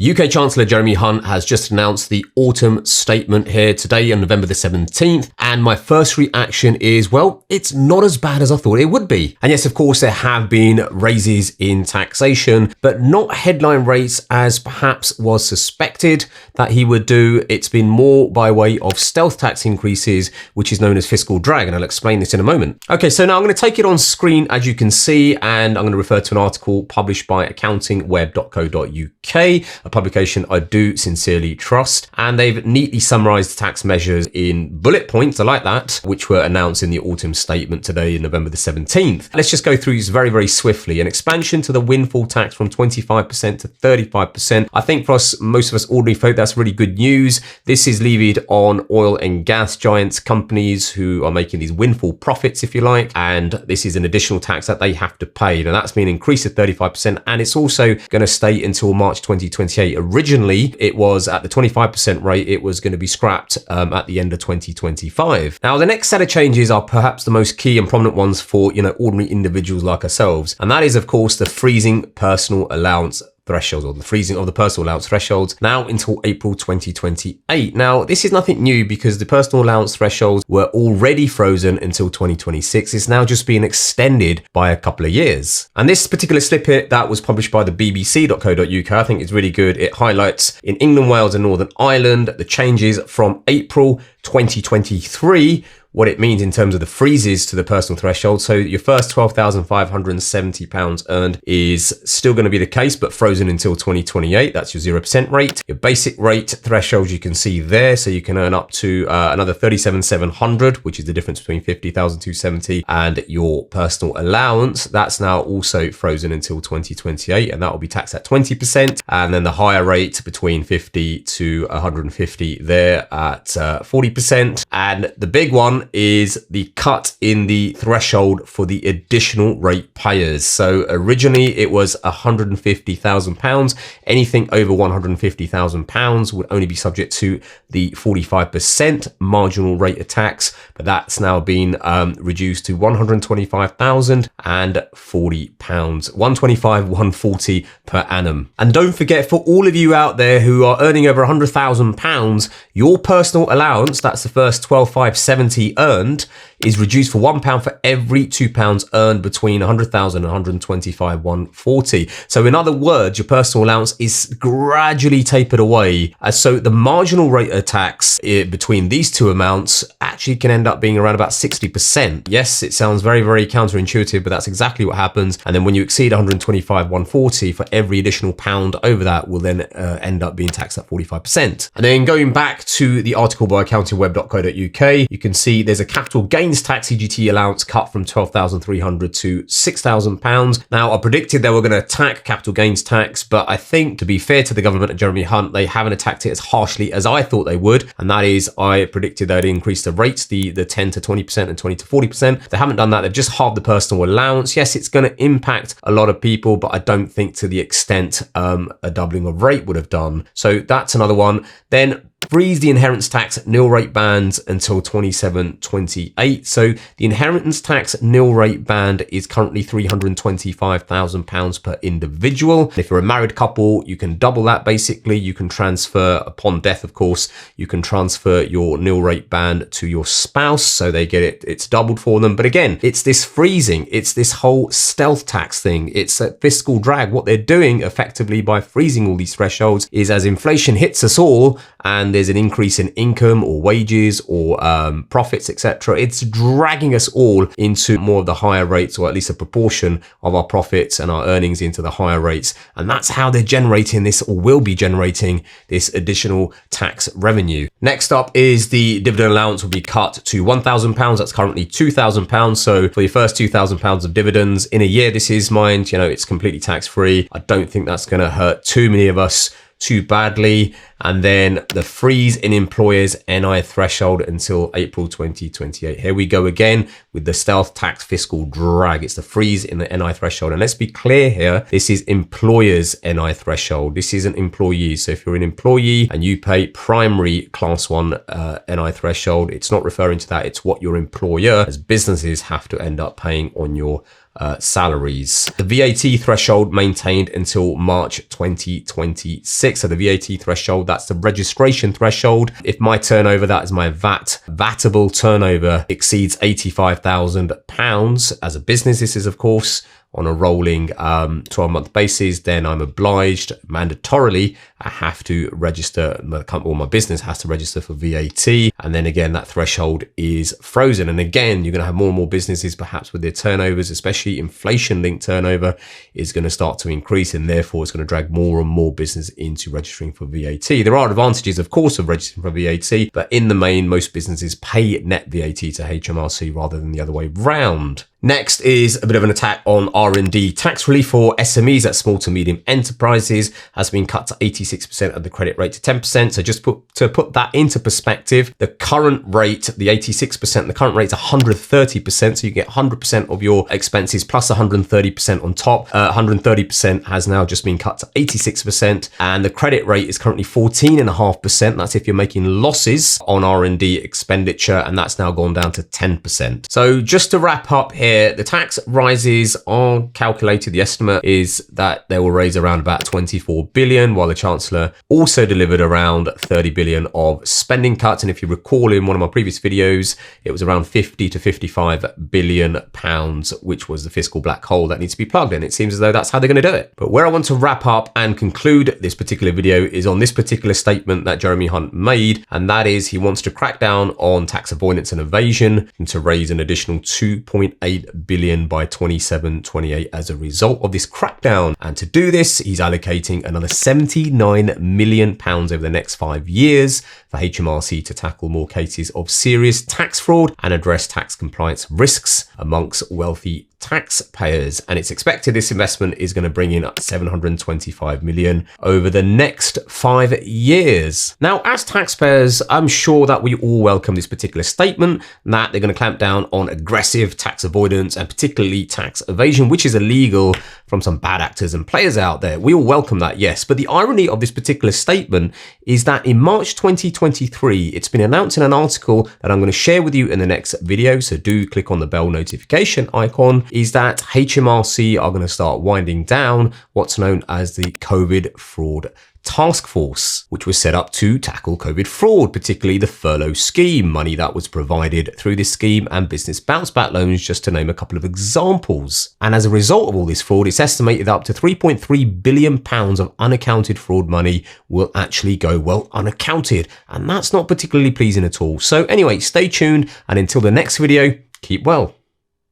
UK Chancellor Jeremy Hunt has just announced the autumn statement here today on November the 17th. And my first reaction is, well, it's not as bad as I thought it would be. And yes, of course, there have been raises in taxation, but not headline rates as perhaps was suspected that he would do. It's been more by way of stealth tax increases, which is known as fiscal drag. And I'll explain this in a moment. Okay, so now I'm going to take it on screen, as you can see, and I'm going to refer to an article published by accountingweb.co.uk, a publication I do sincerely trust. And they've neatly summarized tax measures in bullet points, I like that, which were announced in the autumn statement today, November the 17th. Let's just go through these very, very swiftly. An expansion to the windfall tax from 25% to 35%. I think for us, most of us ordinary folk, that's really good news. This is levied on oil and gas giants, companies who are making these windfall profits, if you like. And this is an additional tax that they have to pay. Now that's been increased to 35%, and it's also going to stay until March 2028. Originally, it was at the 25% rate. It was going to be scrapped at the end of 2025. Now, the next set of changes are perhaps the most key and prominent ones for, ordinary individuals like ourselves. And that is, of course, the freezing personal allowance thresholds, or the freezing of the personal allowance thresholds, now until April 2028. Now, this is nothing new because the personal allowance thresholds were already frozen until 2026. It's now just being extended by a couple of years. And this particular snippet that was published by the BBC.co.uk, I think is really good. It highlights in England, Wales and Northern Ireland the changes from April 2023, what it means in terms of the freezes to the personal threshold. So your first £12,570 earned is still going to be the case, but frozen until 2028. That's your 0% rate. Your basic rate threshold you can see there. So you can earn up to another 37,700, which is the difference between 50,270 and your personal allowance. That's now also frozen until 2028, and that will be taxed at 20%. And then the higher rate between 50 to 150 there at 40%. And the big one is the cut in the threshold for the additional rate payers. So originally it was £150,000. Anything over £150,000 would only be subject to the 45% marginal rate of tax, but that's now been reduced to £125,040, £125, £140 per annum. And don't forget, for all of you out there who are earning over £100,000, your personal allowance, that's the first 12,570 earned, is reduced for £1 for every £2 earned between 100,000 and 125, 140. So in other words, your personal allowance is gradually tapered away. So the marginal rate of tax between these two amounts actually can end up being around about 60%. Yes, it sounds very, very counterintuitive, but that's exactly what happens. And then when you exceed 125, 140, for every additional pound over that will then end up being taxed at 45%. And then going back to the article by accountingweb.co.uk, you can see there's a capital gains tax CGT allowance cut from £12,300 to £6,000. Now, I predicted they were going to attack capital gains tax, but I think, to be fair to the government and Jeremy Hunt, they haven't attacked it as harshly as I thought they would. And that is, I predicted they'd increase the rates, the 10 to 20% and 20 to 40%. They haven't done that. They've just halved the personal allowance. Yes, it's going to impact a lot of people, but I don't think to the extent a doubling of rate would have done. So that's another one. Then freeze the inheritance tax nil rate bands until 27-28. So the inheritance tax nil rate band is currently £325,000 per individual. If you're a married couple, you can double that. Basically, you can transfer upon death, of course, you can transfer your nil rate band to your spouse, so they get it, it's doubled for them. But again, it's this freezing, it's this whole stealth tax thing, it's a fiscal drag. What they're doing effectively by freezing all these thresholds is, as inflation hits us all and there's an increase in income or wages or profits, etc., it's dragging us all into more of the higher rates, or at least a proportion of our profits and our earnings into the higher rates. And that's how they're generating this, or will be generating this additional tax revenue. Next up is the dividend allowance will be cut to £1,000. That's currently £2,000. So for your first £2,000 of dividends in a year, this is mind, it's completely tax free. I don't think that's going to hurt too many of us too badly. And then the freeze in employers NI threshold until April 2028. Here we go again with the stealth tax fiscal drag. It's the freeze in the NI threshold. And let's be clear here, this is employers NI threshold. This isn't employees. So if you're an employee and you pay primary class 1 NI threshold, it's not referring to that. It's what your employer as businesses have to end up paying on your salaries. The VAT threshold maintained until March 2026. So the VAT threshold, that's the registration threshold. If my turnover, that is my vatable turnover, exceeds £85,000 as a business, this is of course on a rolling 12-month basis, then I'm obliged, mandatorily, I have to register, or my business has to register for VAT. And then again, that threshold is frozen. And again, you're going to have more and more businesses, perhaps with their turnovers, especially inflation-linked turnover, is going to start to increase. And therefore, it's going to drag more and more business into registering for VAT. There are advantages, of course, of registering for VAT, but in the main, most businesses pay net VAT to HMRC rather than the other way round. Next is a bit of an attack on R&D. Tax relief for SMEs, that's small to medium enterprises, has been cut to 86% of the credit rate to 10%. So just to put that into perspective, the current rate, the 86%, the current rate is 130%. So you get 100% of your expenses plus 130% on top. 130% has now just been cut to 86%. And the credit rate is currently 14.5%. That's if you're making losses on R&D expenditure. And that's now gone down to 10%. So just to wrap up here, the tax rises are calculated. The estimate is that they will raise around about 24 billion, while the Chancellor also delivered around 30 billion of spending cuts. And if you recall in one of my previous videos, it was around 50 to 55 billion pounds, which was the fiscal black hole that needs to be plugged in. It seems as though that's how they're going to do it. But where I want to wrap up and conclude this particular video is on this particular statement that Jeremy Hunt made. And that is he wants to crack down on tax avoidance and evasion and to raise an additional 2.8 billion by 27-28 as a result of this crackdown. And to do this, he's allocating another 79 million pounds over the next 5 years for HMRC to tackle more cases of serious tax fraud and address tax compliance risks amongst wealthy taxpayers. And it's expected this investment is going to bring in 725 million over the next 5 years. Now, as taxpayers, I'm sure that we all welcome this particular statement that they're going to clamp down on aggressive tax avoidance and particularly tax evasion, which is illegal from some bad actors and players out there. We all welcome that, yes. But the irony of this particular statement is that in March 2023, it's been announced in an article that I'm going to share with you in the next video. So do click on the bell notification icon, is that HMRC are going to start winding down what's known as the COVID fraud task force, which was set up to tackle COVID fraud, particularly the furlough scheme, money that was provided through this scheme and business bounce back loans, just to name a couple of examples. And as a result of all this fraud, it's estimated that up to 3.3 billion pounds of unaccounted fraud money will actually go, well, unaccounted. And that's not particularly pleasing at all. So anyway, stay tuned. And until the next video, keep well.